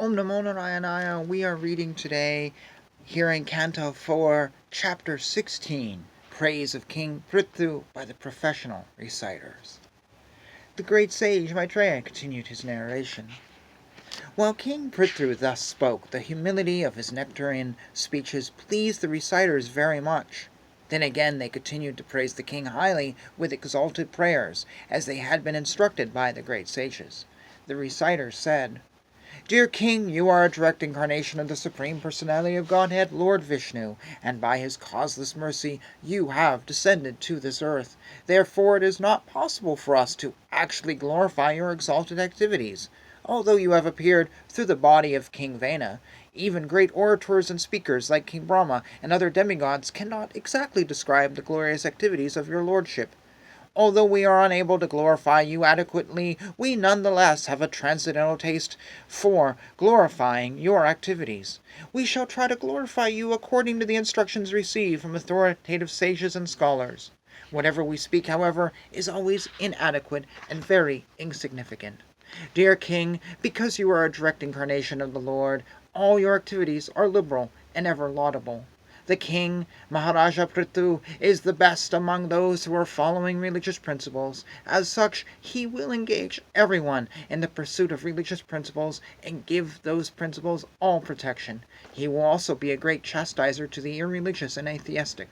Om Namo Narayana. We are reading today here in Canto 4, Chapter 16, Praise of King Prthu by the Professional Reciters. The great sage Maitreya continued his narration. While King Prthu thus spoke, the humility of his nectarian speeches pleased the reciters very much. Then again they continued to praise the king highly with exalted prayers, as they had been instructed by the great sages. The reciters said, Dear King, you are a direct incarnation of the Supreme Personality of Godhead, Lord Vishnu, and by his causeless mercy you have descended to this earth. Therefore it is not possible for us to actually glorify your exalted activities. Although you have appeared through the body of King Vena, even great orators and speakers like King Brahma and other demigods cannot exactly describe the glorious activities of your lordship. Although we are unable to glorify you adequately, we nonetheless have a transcendental taste for glorifying your activities. We shall try to glorify you according to the instructions received from authoritative sages and scholars. Whatever we speak, however, is always inadequate and very insignificant. Dear King, because you are a direct incarnation of the Lord, all your activities are liberal and ever laudable. The king, Maharaja Prthu, is the best among those who are following religious principles. As such, he will engage everyone in the pursuit of religious principles and give those principles all protection. He will also be a great chastiser to the irreligious and atheistic.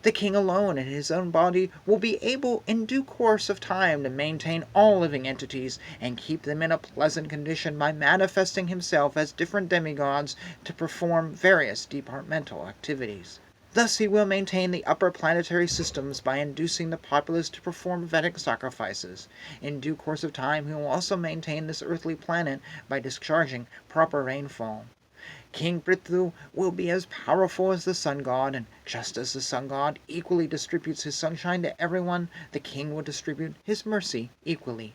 The king alone in his own body will be able in due course of time to maintain all living entities and keep them in a pleasant condition by manifesting himself as different demigods to perform various departmental activities. Thus he will maintain the upper planetary systems by inducing the populace to perform Vedic sacrifices. In due course of time he will also maintain this earthly planet by discharging proper rainfall. King Prthu will be as powerful as the sun god, and just as the sun god equally distributes his sunshine to everyone, the king will distribute his mercy equally.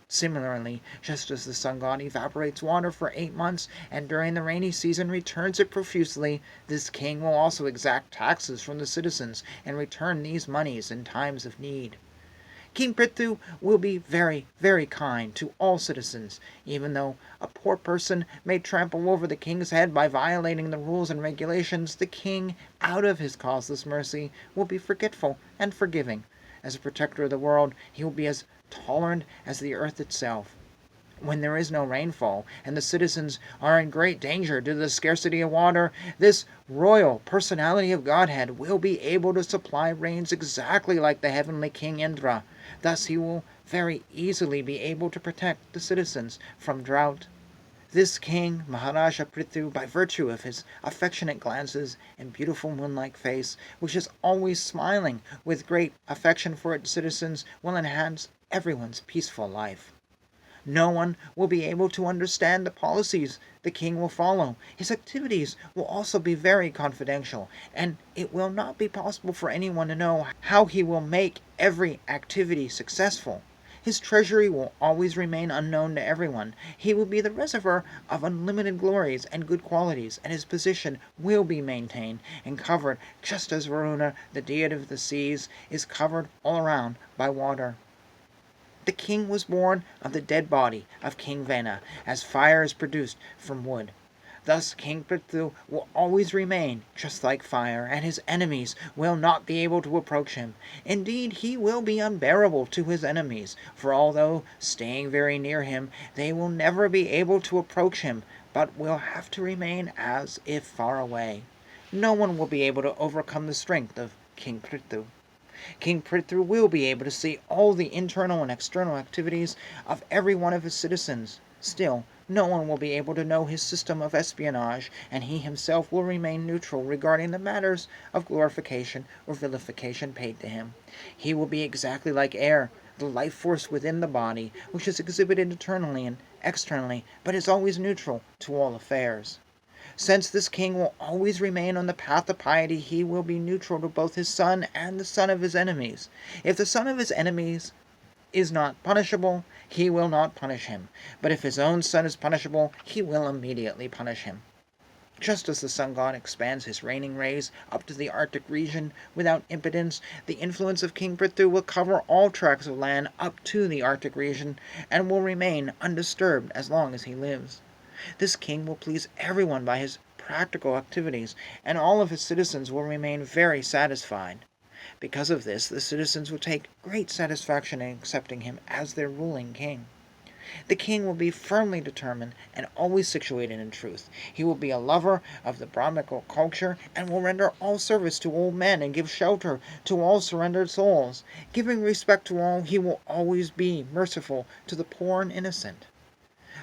Similarly, just as the sun god evaporates water for 8 months and during the rainy season returns it profusely, this king will also exact taxes from the citizens and return these monies in times of need. King Prthu will be very, very kind to all citizens, even though a poor person may trample over the king's head by violating the rules and regulations. The king, out of his causeless mercy, will be forgetful and forgiving. As a protector of the world, he will be as tolerant as the earth itself. When there is no rainfall, and the citizens are in great danger due to the scarcity of water, this royal personality of Godhead will be able to supply rains exactly like the heavenly King Indra. Thus he will very easily be able to protect the citizens from drought. This king, Maharaja Prthu, by virtue of his affectionate glances and beautiful moon-like face, which is always smiling with great affection for its citizens, will enhance everyone's peaceful life. No one will be able to understand the policies the king will follow. His activities will also be very confidential, and it will not be possible for anyone to know how he will make every activity successful. His treasury will always remain unknown to everyone. He will be the reservoir of unlimited glories and good qualities, and his position will be maintained and covered just as Varuna, the deity of the seas, is covered all around by water. The king was born of the dead body of King Vena, as fire is produced from wood. Thus King Prthu will always remain just like fire, and his enemies will not be able to approach him. Indeed, he will be unbearable to his enemies, for although staying very near him, they will never be able to approach him, but will have to remain as if far away. No one will be able to overcome the strength of King Prthu. King Prthu will be able to see all the internal and external activities of every one of his citizens. Still, no one will be able to know his system of espionage, and he himself will remain neutral regarding the matters of glorification or vilification paid to him. He will be exactly like air, the life force within the body, which is exhibited internally and externally, but is always neutral to all affairs. Since this king will always remain on the path of piety, he will be neutral to both his son and the son of his enemies. If the son of his enemies is not punishable, he will not punish him. But if his own son is punishable, he will immediately punish him. Just as the sun god expands his raining rays up to the Arctic region without impedance, the influence of King Prthu will cover all tracts of land up to the Arctic region and will remain undisturbed as long as he lives. This king will please everyone by his practical activities, and all of his citizens will remain very satisfied. Because of this, the citizens will take great satisfaction in accepting him as their ruling king. The king will be firmly determined and always situated in truth. He will be a lover of the Brahminical culture and will render all service to old men and give shelter to all surrendered souls. Giving respect to all, he will always be merciful to the poor and innocent.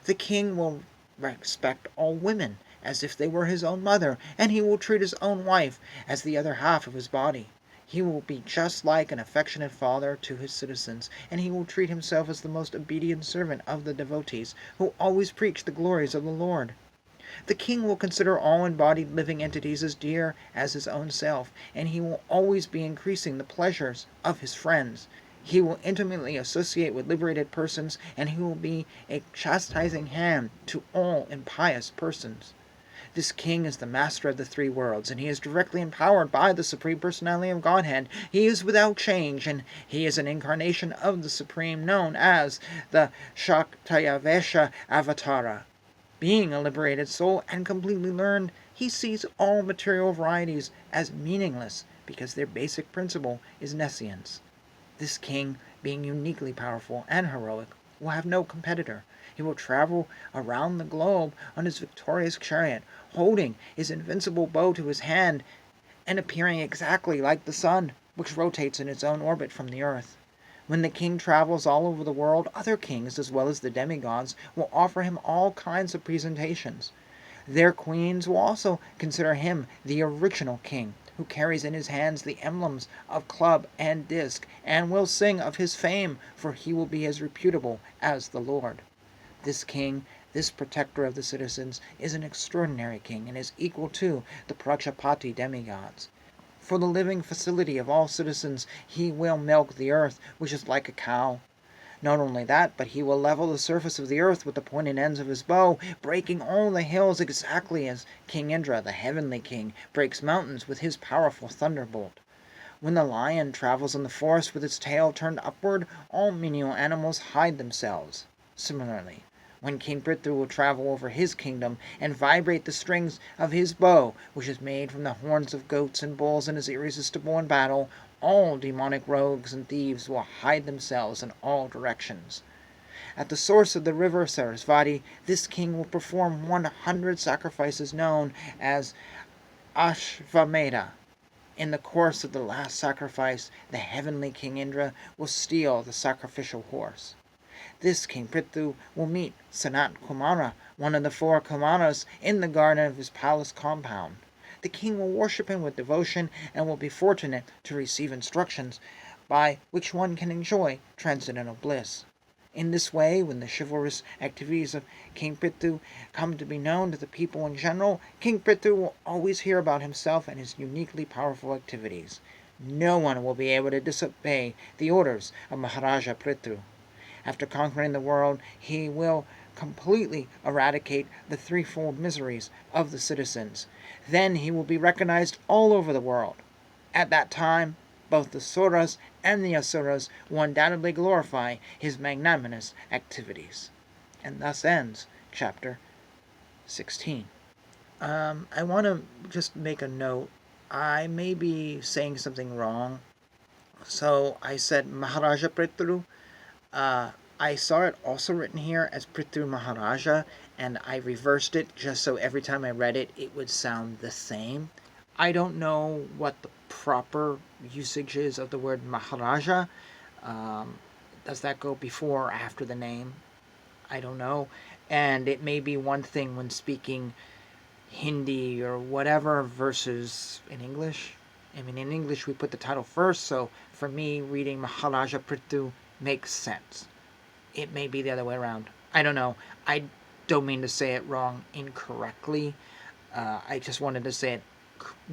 The king will respect all women as if they were his own mother, and he will treat his own wife as the other half of his body. He will be just like an affectionate father to his citizens, and he will treat himself as the most obedient servant of the devotees, who always preach the glories of the Lord. The king will consider all embodied living entities as dear as his own self, and he will always be increasing the pleasures of his friends. He will intimately associate with liberated persons, and he will be a chastising hand to all impious persons. This king is the master of the three worlds, and he is directly empowered by the Supreme Personality of Godhead. He is without change, and he is an incarnation of the Supreme, known as the Shaktayavesha Avatara. Being a liberated soul and completely learned, he sees all material varieties as meaningless because their basic principle is nescience. This king, being uniquely powerful and heroic, will have no competitor. He will travel around the globe on his victorious chariot, holding his invincible bow to his hand and appearing exactly like the sun, which rotates in its own orbit from the earth. When the king travels all over the world, other kings, as well as the demigods, will offer him all kinds of presentations. Their queens will also consider him the original king, who carries in his hands the emblems of club and disc, and will sing of his fame, for he will be as reputable as the Lord. This king, this protector of the citizens, is an extraordinary king, and is equal to the Prajapati demigods. For the living facility of all citizens, he will milk the earth, which is like a cow. Not only that, but he will level the surface of the earth with the pointed ends of his bow, breaking all the hills exactly as King Indra, the heavenly king, breaks mountains with his powerful thunderbolt. When the lion travels in the forest with its tail turned upward, all menial animals hide themselves. Similarly, when King Prthu will travel over his kingdom and vibrate the strings of his bow, which is made from the horns of goats and bulls and is irresistible in battle, all demonic rogues and thieves will hide themselves in all directions. At the source of the river Sarasvati, this king will perform 100 sacrifices known as Ashvamedha. In the course of the last sacrifice, the heavenly King Indra will steal the sacrificial horse. This King Prthu will meet Sanat Kumara, one of the 4 Kumaras, in the garden of his palace compound. The king will worship him with devotion and will be fortunate to receive instructions by which one can enjoy transcendental bliss. In this way, when the chivalrous activities of King Prthu come to be known to the people in general, King Prthu will always hear about himself and his uniquely powerful activities. No one will be able to disobey the orders of Maharaja Prthu. After conquering the world, he will completely eradicate the threefold miseries of the citizens. Then he will be recognized all over the world. At that time, both the Suras and the Asuras will undoubtedly glorify his magnanimous activities. And thus ends chapter 16. I want to just make a note. I may be saying something wrong. So I said Maharaja Prthu. I saw it also written here as Prthu Maharaja, and I reversed it just so every time I read it, it would sound the same. I don't know what the proper usage is of the word Maharaja. Does that go before or after the name? I don't know. And it may be one thing when speaking Hindi or whatever versus in English. I mean, in English we put the title first, so for me, reading Maharaja Prthu makes sense. It may be the other way around. I don't know. I don't mean to say it wrong incorrectly. I just wanted to say it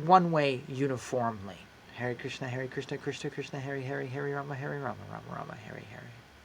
one way uniformly. Hare Krishna, Krishna Krishna, Hare Hare, Hare Rama, Rama Rama, Hare Hare.